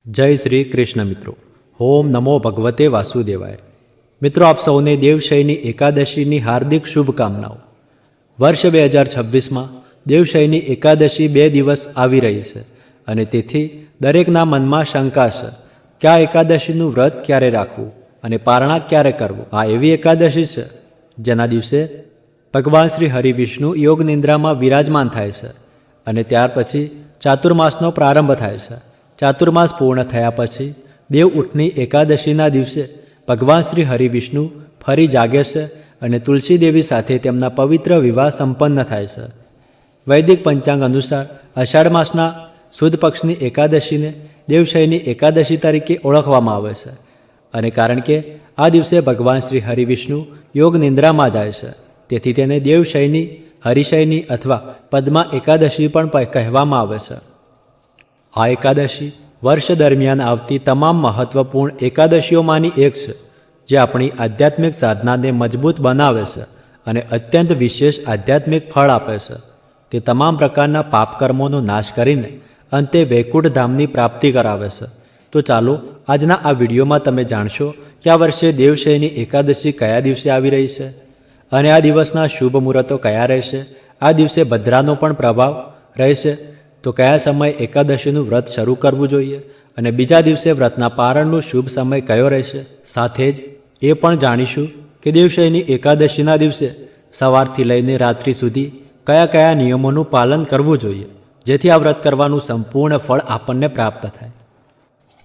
जय श्री कृष्ण मित्रों। ओम नमो भगवते वासुदेवाय। मित्रों, आप सौने देवशयनी एकादशीनी हार्दिक शुभकामनाओं। वर्ष 2026 में देवशयनी एकादशी 2 दिवस आवी रही है અને તેથી દરેકના મનમાં શંકા છે કે આ એકાદશીનું વ્રત ક્યારે રાખવું અને પારણા ક્યારે કરવું। આ એવી એકાદશી છે જેના દિવસે ભગવાન શ્રી હરિ વિષ્ણુ યોગ નિંદ્રામાં વિરાજમાન થાય છે અને ત્યાર પછી ચાતુર્માસનો પ્રારંભ થાય છે। ચાતુર્માસ પૂર્ણ થયા પછી દેવ ઉઠની એકાદશીના દિવસે ભગવાન શ્રી હરિ વિષ્ણુ ફરી જાગે છે અને તુલસી દેવી સાથે તેમના પવિત્ર વિવાહ સંપન્ન થાય છે। વૈદિક પંચાંગ અનુસાર અષાઢ માસના સુદ પક્ષની એકાદશીને દેવશયની એકાદશી તરીકે ઓળખવામાં આવે છે અને કારણ કે આ દિવસે ભગવાન શ્રી હરિ વિષ્ણુ યોગ નિંદ્રામાં જાય છે તેથી તેને દેવશયની, હરિશયની અથવા પદ્મા એકાદશી પણ કહેવામાં આવે છે। આ એકાદશી વર્ષ દરમિયાન આવતી તમામ મહત્વપૂર્ણ એકાદશીઓમાંની એક છે જે આપણી આધ્યાત્મિક સાધનાને મજબૂત બનાવે છે અને અત્યંત વિશેષ આધ્યાત્મિક ફળ આપે છે। તે તમામ પ્રકારના પાપકર્મોનો નાશ કરીને અંતે વૈકુંઠ ધામની પ્રાપ્તિ કરાવે છે। તો ચાલો આજના આ વિડીયોમાં તમે જાણશો કે આ વર્ષે દેવશયની એકાદશી કયા દિવસે આવી રહી છે અને આ દિવસના શુભ મુહૂર્તો કયા રહેશે। આ દિવસે ભદ્રાનો પણ પ્રભાવ રહેશે તો કયા સમયે એકાદશીનું વ્રત શરૂ કરવું જોઈએ અને બીજા દિવસે વ્રતના પારણનો શુભ સમય કયો રહેશે। સાથે જ એ પણ જાણીશું કે દેવશયની એકાદશીના દિવસે સવારથી લઈને રાત્રિ સુધી કયા કયા નિયમોનું પાલન કરવું જોઈએ જેથી આ વ્રત કરવાનું સંપૂર્ણ ફળ આપણને પ્રાપ્ત થાય।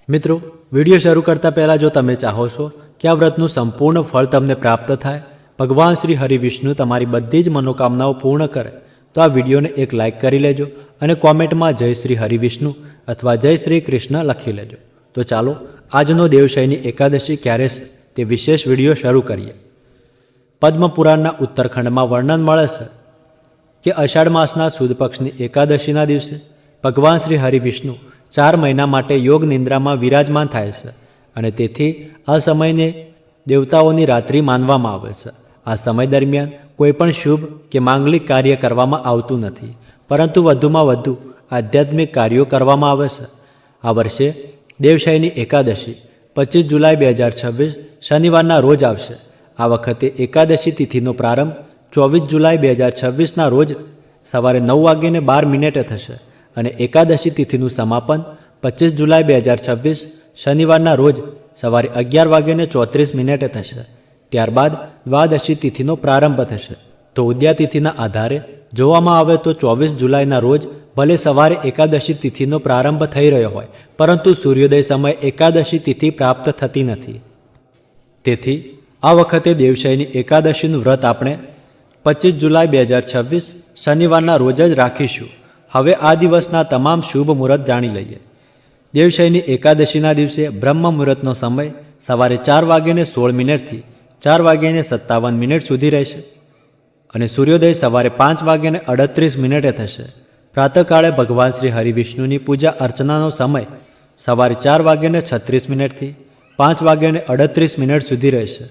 મિત્રો, વિડીયો શરૂ કરતાં પહેલાં જો તમે ચાહો છો કે આ વ્રતનું સંપૂર્ણ ફળ તમને પ્રાપ્ત થાય, ભગવાન શ્રી હરિ વિષ્ણુ તમારી બધી જ મનોકામનાઓ પૂર્ણ કરે તો આ વિડીયોને એક લાઇક કરી લેજો અને કોમેન્ટમાં જય શ્રી હરિ વિષ્ણુ અથવા જય શ્રી કૃષ્ણ લખી લેજો। તો ચાલો આજનો દેવશયની એકાદશી ક્યારે છે તે વિશેષ વિડીયો શરૂ કરીએ। પદ્મપુરાણના ઉત્તરખંડમાં વર્ણન મળે છે કે અષાઢ માસના સુદ પક્ષની એકાદશીના દિવસે ભગવાન શ્રી હરિ વિષ્ણુ 4 મહિના માટે યોગ નિંદ્રામાં વિરાજમાન થાય છે અને તેથી આ સમયને દેવતાઓની રાત્રિ માનવામાં આવે છે। આ સમય દરમિયાન કોઈપણ શુભ કે માંગલિક કાર્ય કરવામાં આવતું નથી પરંતુ વધુમાં વધુ આધ્યાત્મિક કાર્યો કરવામાં આવે છે। આ વર્ષે દેવશયની એકાદશી 25 જુલાઈ 2026 શનિવારના રોજ આવશે। આ વખતે એકાદશી તિથિનો પ્રારંભ 24 જુલાઈ 2026ના રોજ સવારે 9:12 થશે અને એકાદશી તિથિનું સમાપન 25 જુલાઈ 2026 શનિવારના રોજ સવારે 11:34 થશે। ત્યારબાદ દ્વાદશી તિથિનો પ્રારંભ થશે। તો ઉદ્યા તિથિના આધારે જોવામાં આવે તો 24 જુલાઈના રોજ ભલે સવારે એકાદશી તિથિનો પ્રારંભ થઈ રહ્યો હોય પરંતુ સૂર્યોદય સમયે એકાદશી તિથિ પ્રાપ્ત થતી નથી। તેથી આ વખતે દેવશયની એકાદશીનું વ્રત આપણે 25 જુલાઈ 2026 શનિવારના રોજ જ રાખીશું। હવે આ દિવસના તમામ શુભ મુહૂર્ત જાણી લઈએ। દેવશયની એકાદશીના દિવસે બ્રહ્મ મુહૂર્તનો સમય સવારે 4:16 થી 4:57 સુધી રહેશે અને સૂર્યોદય સવારે 5:38 થશે। પ્રાતઃકાળે ભગવાન શ્રી હરિ વિષ્ણુની પૂજા અર્ચનાનો સમય સવારે 4:36 થી 5:38 સુધી રહેશે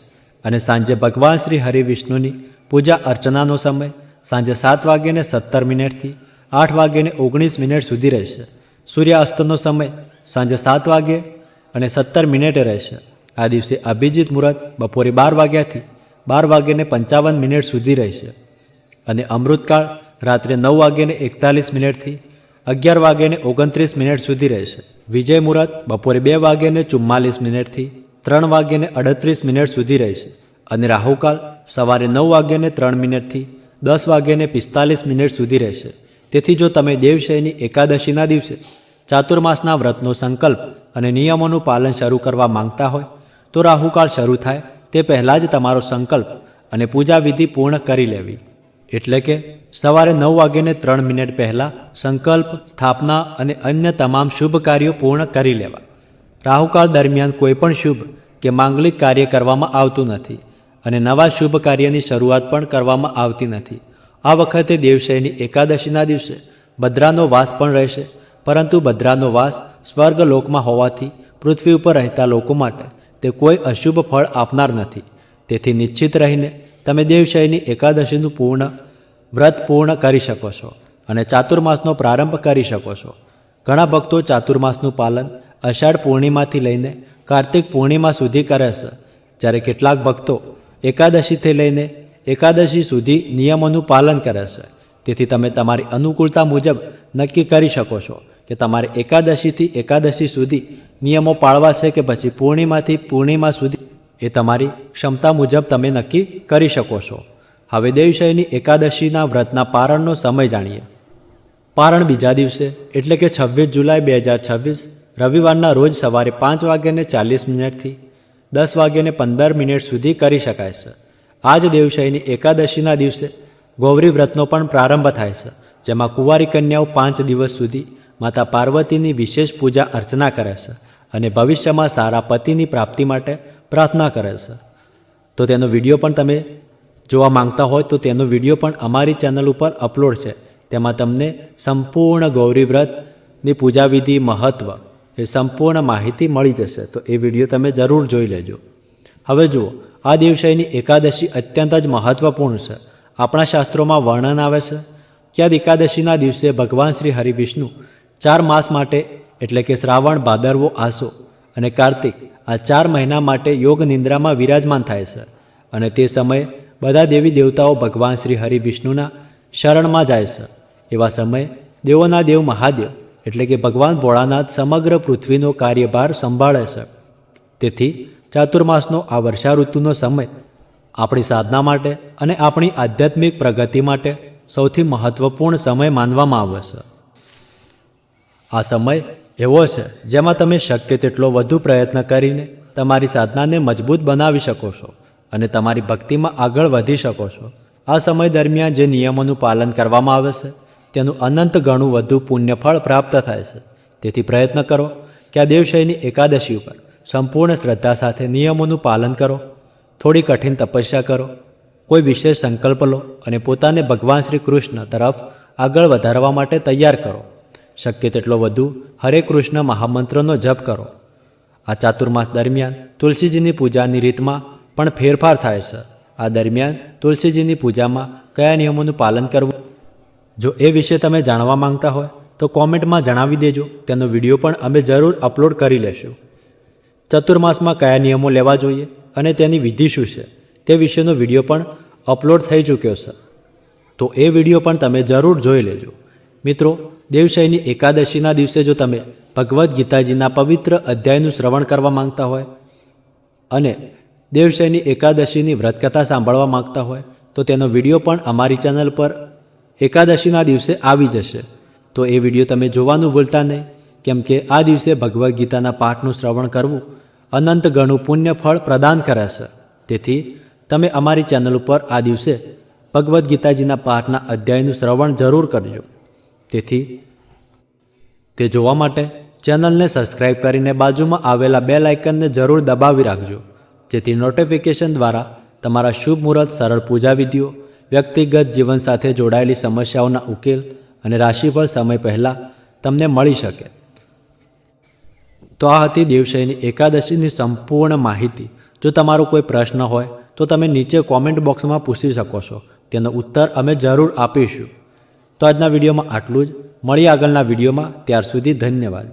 અને સાંજે ભગવાન શ્રી હરિ વિષ્ણુની પૂજા અર્ચનાનો સમય સાંજે 7:17 થી 8:19 સુધી રહેશે। સૂર્યાસ્તનો સમય સાંજે 7:17 રહેશે। આ દિવસે અભિજીત મુહૂર્ત બપોરે 12 થી 12:55 સુધી રહેશે અને અમૃતકાળ રાત્રે 9:41 થી 11:29 સુધી રહેશે। વિજય મુહૂર્ત બપોરે 2:44 થી 3:38 સુધી રહેશે અને રાહુકાળ સવારે 9:03 થી 10:45 સુધી રહેશે। તેથી જો તમે દેવશયની એકાદશીના દિવસે ચાતુર્માસના વ્રતનો સંકલ્પ અને નિયમોનું પાલન શરૂ કરવા માંગતા હોય તો રાહુકાળ શરૂ થાય તે પહેલાં જ તમારો સંકલ્પ અને પૂજા વિધિ પૂર્ણ કરી લેવી। એટલે કે સવારે 9:03 પહેલાં સંકલ્પ, સ્થાપના અને અન્ય તમામ શુભ કાર્યો પૂર્ણ કરી લેવા। રાહુકાળ દરમિયાન કોઈપણ શુભ કે માંગલિક કાર્ય કરવામાં આવતું નથી અને નવા શુભ કાર્યની શરૂઆત પણ કરવામાં આવતી નથી। આ વખતે દેવશયની એકાદશીના દિવસે ભદ્રાનો વાસ પણ રહેશે પરંતુ ભદ્રાનો વાસ સ્વર્ગલોકમાં હોવાથી પૃથ્વી ઉપર રહેતા લોકો માટે તે કોઈ અશુભ ફળ આપનાર નથી। તેથી નિશ્ચિત રહીને તમે દેવશયની એકાદશીનું વ્રત પૂર્ણ કરી શકો છો અને ચાતુર્માસનો પ્રારંભ કરી શકો છો। ઘણા ભક્તો ચાતુર્માસનું પાલન અષાઢ પૂર્ણિમાથી લઈને કાર્તિક પૂર્ણિમા સુધી કરે છે, જ્યારે કેટલાક ભક્તો એકાદશીથી લઈને એકાદશી સુધી નિયમોનું પાલન કરે છે. તેથી તમે તમારી અનુકૂળતા મુજબ નક્કી કરી શકો છો કે તમારે એકાદશીથી એકાદશી સુધી નિયમો પાળવા છે કે પછી પૂર્ણિમાથી પૂર્ણિમા સુધી. એ તમારી ક્ષમતા મુજબ તમે નક્કી કરી શકો છો. હવે દેવશયની એકાદશીના વ્રતના પારણનો સમય જાણીએ. પારણ બીજા દિવસે એટલે કે 26 જુલાઈ 2026 રવિવારના રોજ સવારે 5:40 થી 10:15 સુધી કરી શકાય છે. આ જ દેવશયની એકાદશીના દિવસે ગૌરી વ્રતનો પણ પ્રારંભ થાય છે, જેમાં કુંવારી કન્યાઓ 5 દિવસ સુધી માતા પાર્વતીની વિશેષ પૂજા અર્ચના કરે છે અને ભવિષ્યમાં સારા પતિની પ્રાપ્તિ માટે પ્રાર્થના કરે છે. તો તેનો વિડીયો પણ તમે જોવા માંગતા હોય તો તેનો વિડીયો પણ અમારી ચેનલ ઉપર અપલોડ છે. તેમાં તમને સંપૂર્ણ ગૌરી વ્રતની પૂજાવિધિ, મહત્ત્વ એ સંપૂર્ણ માહિતી મળી જશે. તો એ વિડીયો તમે જરૂર જોઈ લેજો. હવે જુઓ, આ દેવશયની એકાદશી અત્યંત જ મહત્ત્વપૂર્ણ છે. આપણા શાસ્ત્રોમાં વર્ણન આવે છે કે આ એકાદશીના દિવસે ભગવાન શ્રી હરિવિષ્ણુ 4 માસ માટે એટલે કે શ્રાવણ, ભાદરવો, આસો અને કાર્તિક આ 4 મહિના માટે યોગ નિંદ્રામાં વિરાજમાન થાય છે. અને તે સમયે બધા દેવી દેવતાઓ ભગવાન શ્રી હરિવિષ્ણુના શરણમાં જાય છે. એવા સમયે દેવોના દેવ મહાદેવ એટલે કે ભગવાન ભોળાનાથ સમગ્ર પૃથ્વીનો કાર્યભાર સંભાળે છે. તેથી ચાતુર્માસનો આ વર્ષા ઋતુનો સમય આપણી સાધના માટે અને આપણી આધ્યાત્મિક પ્રગતિ માટે સૌથી મહત્ત્વપૂર્ણ સમય માનવામાં આવે છે. આ સમય એવો છે જેમાં તમે શક્ય તેટલો વધુ પ્રયત્ન કરીને તમારી સાધનાને મજબૂત બનાવી શકો છો અને તમારી ભક્તિમાં આગળ વધી શકો છો. આ સમય દરમિયાન જે નિયમોનું પાલન કરવામાં આવે છે તેનું અનંત ગણું વધુ પુણ્યફળ પ્રાપ્ત થાય છે. તેથી પ્રયત્ન કરો કે આ દેવશયની એકાદશી ઉપર સંપૂર્ણ શ્રદ્ધા સાથે નિયમોનું પાલન કરો. થોડી કઠિન તપસ્યા કરો, કોઈ વિશેષ સંકલ્પ લો અને પોતાને ભગવાન શ્રી કૃષ્ણ તરફ આગળ વધારવા માટે તૈયાર કરો. શક્ય તેટલો વધુ હરે કૃષ્ણ મહામંત્રનો જપ કરો. આ ચાતુર્માસ દરમિયાન તુલસીજીની પૂજાની રીતમાં પણ ફેરફાર થાય છે. આ દરમિયાન તુલસીજીની પૂજામાં કયા નિયમોનું પાલન કરવું, જો એ વિશે તમે જાણવા માંગતા હોય તો કોમેન્ટમાં જણાવી દેજો. તેનો વિડીયો પણ અમે જરૂર અપલોડ કરી લેશું. ચતુર્માસમાં કયા નિયમો લેવા જોઈએ અને તેની વિધિ શું છે તે વિશેનો વિડીયો પણ અપલોડ થઈ ચૂક્યો છે. તો એ વિડીયો પણ તમે જરૂર જોઈ લેજો. મિત્રો, દેવશયની એકાદશીના દિવસે જો તમે ભગવદ્ ગીતાજીના પવિત્ર અધ્યાયનું શ્રવણ કરવા માંગતા હોય અને દેવશયની એકાદશીની વ્રતકથા સાંભળવા માંગતા હોય તો તેનો વિડીયો પણ અમારી ચેનલ પર એકાદશીના દિવસે આવી જશે. તો એ વિડીયો તમે જોવાનું ભૂલતા નહીં, કેમ કે આ દિવસે ભગવદ્ ગીતાના પાઠનું શ્રવણ કરવું અનંત ગણું પુણ્ય ફળ પ્રદાન કરે છે. તેથી તમે અમારી ચેનલ ઉપર આ દિવસે ભગવદ્ ગીતાજીના પાઠના અધ્યાયનું શ્રવણ જરૂર કરજો. તેથી તે જોવા માટે ચેનલને સબસ્ક્રાઈબ કરીને બાજુમાં આવેલા બેલ આઇકનને જરૂર દબાવી રાખજો, જેથી નોટિફિકેશન દ્વારા તમારા શુભ મુહૂર્ત, સરળ પૂજા વિધિઓ, વ્યક્તિગત જીવન સાથે જોડાયેલી સમસ્યાઓના ઉકેલ અને રાશિફળ સમય પહેલાં તમને મળી શકે. તો આ હતી દેવશયની એકાદશીની સંપૂર્ણ માહિતી. જો તમારો કોઈ પ્રશ્ન હોય તો તમે નીચે કોમેન્ટ બોક્સમાં પૂછી શકો છો. તેનો ઉત્તર અમે જરૂર આપીશું. તો આજના વિડીયોમાં આટલું જ. મળીએ આગળના વિડીયોમાં. ત્યાર સુધી ધન્યવાદ.